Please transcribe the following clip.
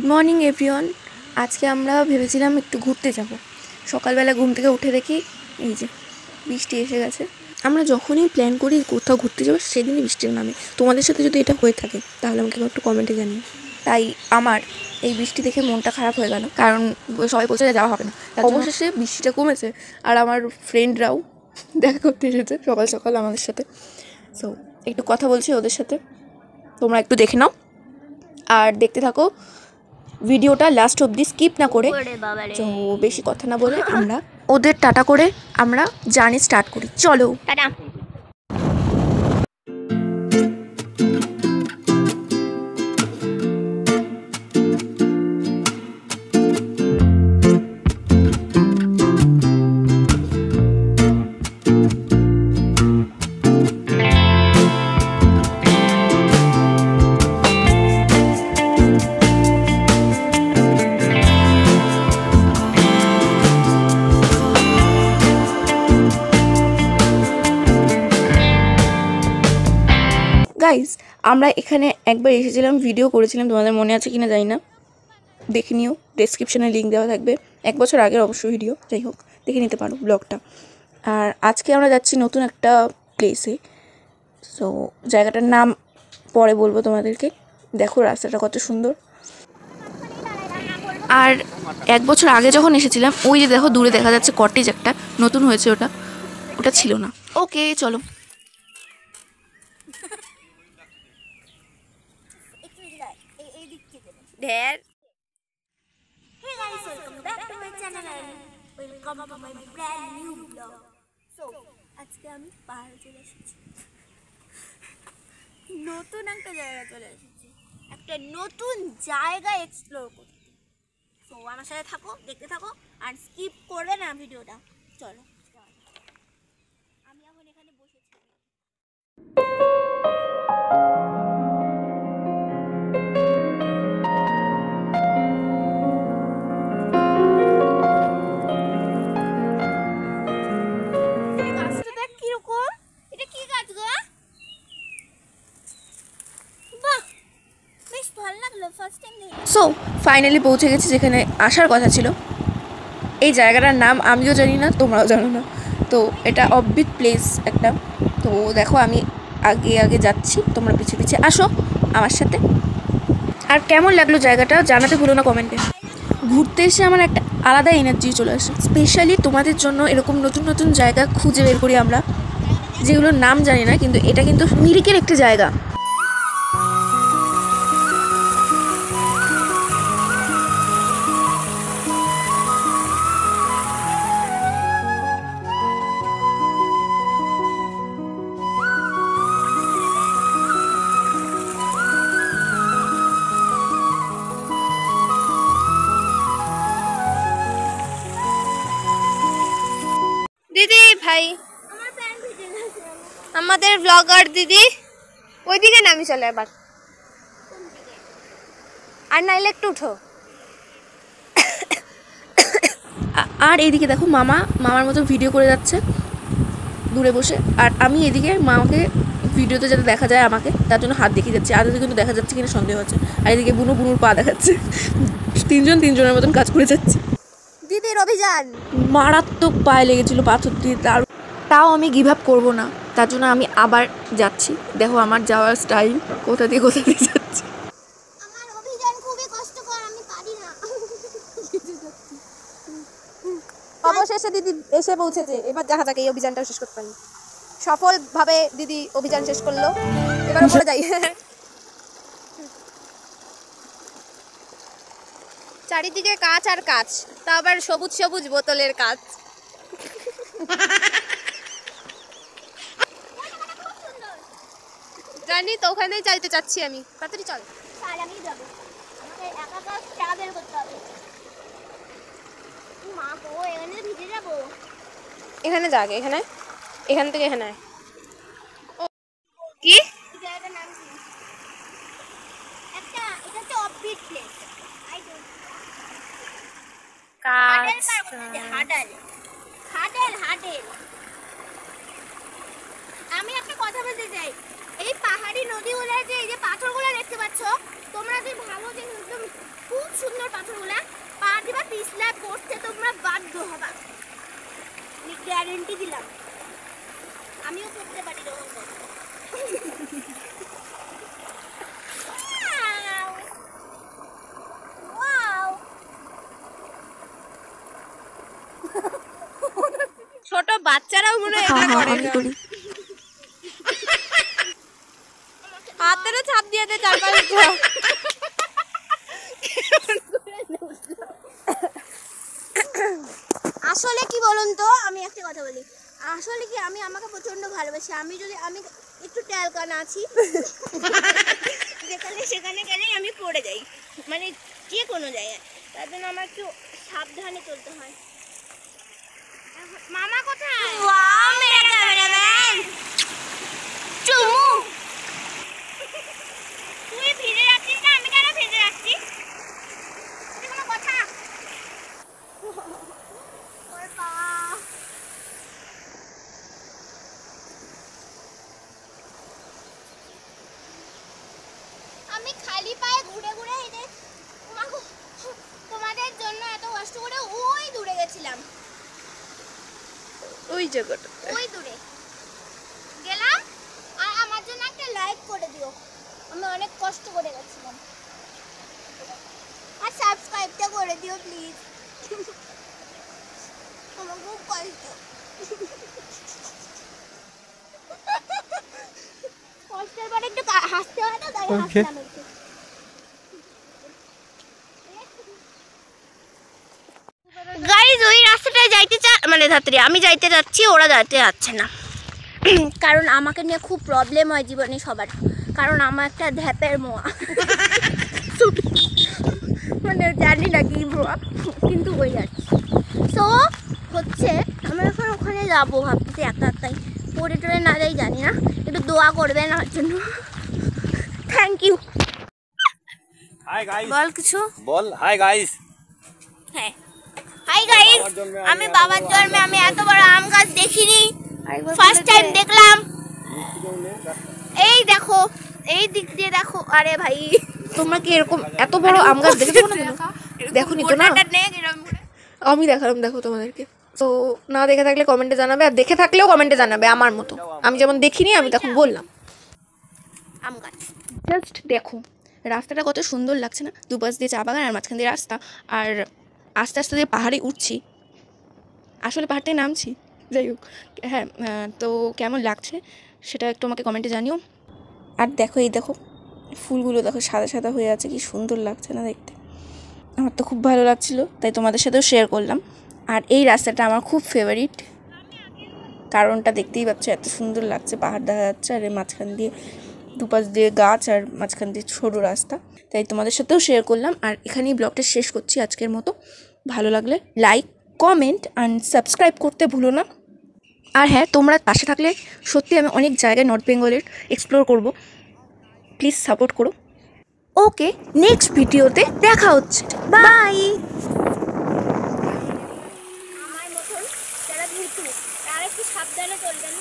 Good morning everyone. আজকে আমরা ভেবেছিলাম একটু ঘুরতে যাব। সকালবেলা ঘুম থেকে উঠে দেখি এই যে বৃষ্টি এসে গেছে। আমরা যখনই প্ল্যান করি কোথাও ঘুরতে যাবো সেদিনই বৃষ্টি নামে। তোমাদের সাথে যদি এটা হয়ে থাকে তাহলে আমাকে একটু কমেন্টে জানিও। তাই আমার এই বৃষ্টি দেখে মনটা খারাপ হয়ে গেল, কারণ সবাই বলছে যে যাওয়া হবে না। অবশেষে বৃষ্টিটা কমেছে আর আমার ফ্রেন্ডরাও দেখা করতে এসেছে সকাল সকাল আমাদের সাথে। সো একটু কথা বলছি ওদের সাথে, তোমরা একটু দেখে নাও আর দেখতে থাকো ভিডিওটা লাস্ট অবধি স্কিপ না করে। তো বেশি কথা না বলে আমরা ওদের টাটা করে আমরা জার্নি স্টার্ট করি। চলো টাটা। গাইজ, আমরা এখানে একবার এসেছিলাম, ভিডিও করেছিলাম, তোমাদের মনে আছে কিনা জানি না, দেখে নিও, ডেসক্রিপশানে লিঙ্ক দেওয়া থাকবে। 1 বছর আগের অবশ্য ভিডিও, যাই হোক দেখে নিতে পারো ব্লগটা। আর আজকে আমরা যাচ্ছি নতুন একটা প্লেসে। সো জায়গাটার নাম পরে বলবো তোমাদেরকে। দেখো রাস্তাটা কত সুন্দর। আর 1 বছর আগে যখন এসেছিলাম ওই যে দেখো দূরে দেখা যাচ্ছে কটেজ একটা নতুন হয়েছে, ওটা ছিল না। ওকে চলো। ঢের Hey guys, welcome back to my channel and welcome to my brand new vlog. So, আজকে আমি পাহাড়ে চলে এসেছি, নতুন একটা জায়গা চলে এসেছি, একটা নতুন জায়গা এক্সপ্লোর করতে। সো আমার সাথে থাকো, দেখতে থাকো আর স্কিপ করবে না ভিডিওটা। চলো, আমি এখন এখানে বসেছি। সো ফাইনালি পৌঁছে গেছি যেখানে আসার কথা ছিল। এই জায়গাটার নাম আমিও জানি না, তোমরাও জানো না। তো এটা অফবিট প্লেস একটা। তো দেখো আমি আগে আগে যাচ্ছি, তোমরা পিছিয়ে পিছিয়ে আসো আমার সাথে। আর কেমন লাগলো জায়গাটা জানাতে ভুলো না কমেন্টে। ঘুরতে এসে আমার একটা আলাদা এনার্জি চলে আসে। স্পেশালি তোমাদের জন্য এরকম নতুন নতুন জায়গা খুঁজে বের করি আমরা, যেগুলোর নাম জানি না, কিন্তু এটা কিন্তু মিরিকের একটি জায়গা। দিদি ভাই, আমাদের ব্লগার দিদি ওইদিকে নামি চলে এবার, আর নাইলে একটু উঠো। আর এইদিকে দেখো মামার মতো ভিডিও করে যাচ্ছে দূরে বসে, আর আমি এদিকে মামাকে ভিডিওতে যাতে দেখা যায় আমাকে, তার জন্য হাত দেখিয়ে যাচ্ছি। আদতে কিন্তু দেখা যাচ্ছে কিনা সন্দেহ আছে। আর এদিকে বুনুর পা দেখাচ্ছে। তিনজনের মতন কাজ করে যাচ্ছে। দিদির অভিযান মারাত্মক পায়ে লেগেছিল পাথর দিয়ে, তাও আমি গিভ আপ করবো না, তার জন্য আমি আবার যাচ্ছি। দেখো আমার যাওয়ার স্টাইল, কোথা দিয়ে যাচ্ছি। আমার অভিযান খুবই কষ্টকর, আমি পারি না। অবশেষে দিদি এসে পৌঁছেছে। এবার দেখা যাক এই অভিযানটা শেষ করতে পারি। সফলভাবে দিদি অভিযান শেষ করলো। এবার উপরে যাই। চারিদিকে কাঁচ আর কাঁচ, তা আবার সবুজ সবুজ বোতলের কাঁচ। জানি তো, ওখানেই চাইতে চাচ্ছি আমি। তাড়াতাড়ি চল। আমি যাবো, আমাকে একা একা টাকা বের করতে হবে। মা গো, এখানে ভিজে যাবো। এখানে যাক, এখান থেকে এখানে কি জায়গাটার নাম কি? এটা হচ্ছে অফবিট প্লেস। হাডেল। আমি একটা কথা বলতে চাই, এই পাহাড়ি নদীগুলো যে এই যে পাথরগুলো দেখতে পাচ্ছ, তোমরা যদি ভাবো যে একদম খুব সুন্দর পাথরগুলা, পা দিবা পিছলা পড়তে তোমরা বাধ্য হবা, আমি গ্যারেন্টি দিলাম। আমিও করতে পারি রকম। ছোট বাচ্চারাও মনে হয় হ্যাঁ এটা হ্যাঁ করে। আমি করি। হাতেরও ছাপ দিয়ে দে 4-5টা। আসলে কি বলুন তো, আমি একটা কথা বলি, আসলে কি আমি আমাকে প্রচন্ড ভালোবাসি। আমি একটু ট্যালকানা আছি, যেখানে সেখানে গেলেই আমি পড়ে যাই, মানে যে কোনো জায়গায়। তার জন্য আমার একটু সাবধানে চলতে হয়। মামা কোথায়? চুমু, তুই ভিজে যাচ্ছিস না, আমি কেন ভিজে যাচ্ছি? এটা কোনো কথা? আমি খালি পায়ে ঘুরে ঘুরে হেঁটে তোমাদের জন্য এত কষ্ট করে ওই দূরে গেছিলাম, ওই জায়গাটা ওই দূরে গেলাম। আর আমার জন্য একটা লাইক করে দিও, আমি অনেক কষ্ট করে গেছিলাম। আর সাবস্ক্রাইবটা করে দিও প্লিজ, আমার খুব কষ্ট। কষ্টের পরে একটু হাসতে হয় না, তাই হাসলাম একটু। গাইজ ওই রাস্তাটায় যাইতে মানে ধাত্রী আমি যাইতে যাচ্ছি, ওরা যাইতে যাচ্ছে না। কারণ আমাকে নিয়ে খুব প্রবলেম হয় জীবনে সবার, কারণ আমার একটা ধ্যাপের মোয়া, মানে জানি না কি মোয়া, কিন্তু ওই যাচ্ছি। তো হচ্ছে আমরা এখন ওখানে যাবো ভাবতেছি একা একাই, পড়ে টরে না যাই জানি না, একটু দোয়া করবেন আমার জন্য, থ্যাংক ইউ। হাই গাইস, বল কিছু। বল হাই গাইস। হ্যাঁ হাই গাইস, আমি বাবার জন্মে আমি এত বড় আম গাছ দেখিনি, ফার্স্ট টাইম দেখলাম। এই দেখো, এই দিক দিয়ে দেখো, আরে ভাই তোমরা কি এরকম এত বড় আম গাছ দেখেছো না? দেখো নি তো না, আমি দেখালাম, দেখো তোমাদেরকে। তো না দেখে থাকলে কমেন্টে জানাবে, আর দেখে থাকলেও কমেন্টে জানাবে আমার মতো। আমি যেমন দেখিনি আমি তখন বললাম। আম গাছ জাস্ট দেখো রাস্তাটা কত সুন্দর লাগছে না, দুপাশ দিয়ে চা বাগান আর মাঝখান দিয়ে রাস্তা, আর আস্তে আস্তে দিয়ে পাহাড়ে উঠছি, আসলে পাহাড়টায় নামছি। যাই হোক, হ্যাঁ, তো কেমন লাগছে সেটা একটু আমাকে কমেন্টে জানিও। আর দেখো এই দেখো ফুলগুলো দেখো সাদা সাদা হয়ে আছে, কি সুন্দর লাগছে না দেখতে। আমার তো খুব ভালো লাগছিলো, তাই তোমাদের সাথেও শেয়ার করলাম। আর এই রাস্তাটা আমার খুব ফেভারিট, কারণটা দেখতেই পাচ্ছ, এত সুন্দর লাগছে, পাহাড় দেখা যাচ্ছে আর এর মাঝখান দিয়ে দুপাশ দিয়ে গাছ আর মাঝখান দিয়ে সরু রাস্তা, তাই তোমাদের সাথেও শেয়ার করলাম। আর এখানেই ব্লগটা শেষ করছি আজকের মতো। ভালো লাগলে লাইক, কমেন্ট অ্যান্ড সাবস্ক্রাইব করতে ভুলো না। আর হ্যাঁ, তোমরা পাশে থাকলে সত্যি আমি অনেক জায়গায় নর্থ বেঙ্গলের এক্সপ্লোর করব, প্লিজ সাপোর্ট করো। ওকে, নেক্সট ভিডিওতে দেখা হচ্ছে, বাই। আমার মতন যারা ভীতু তারা একটু সাবধানে চলবেন।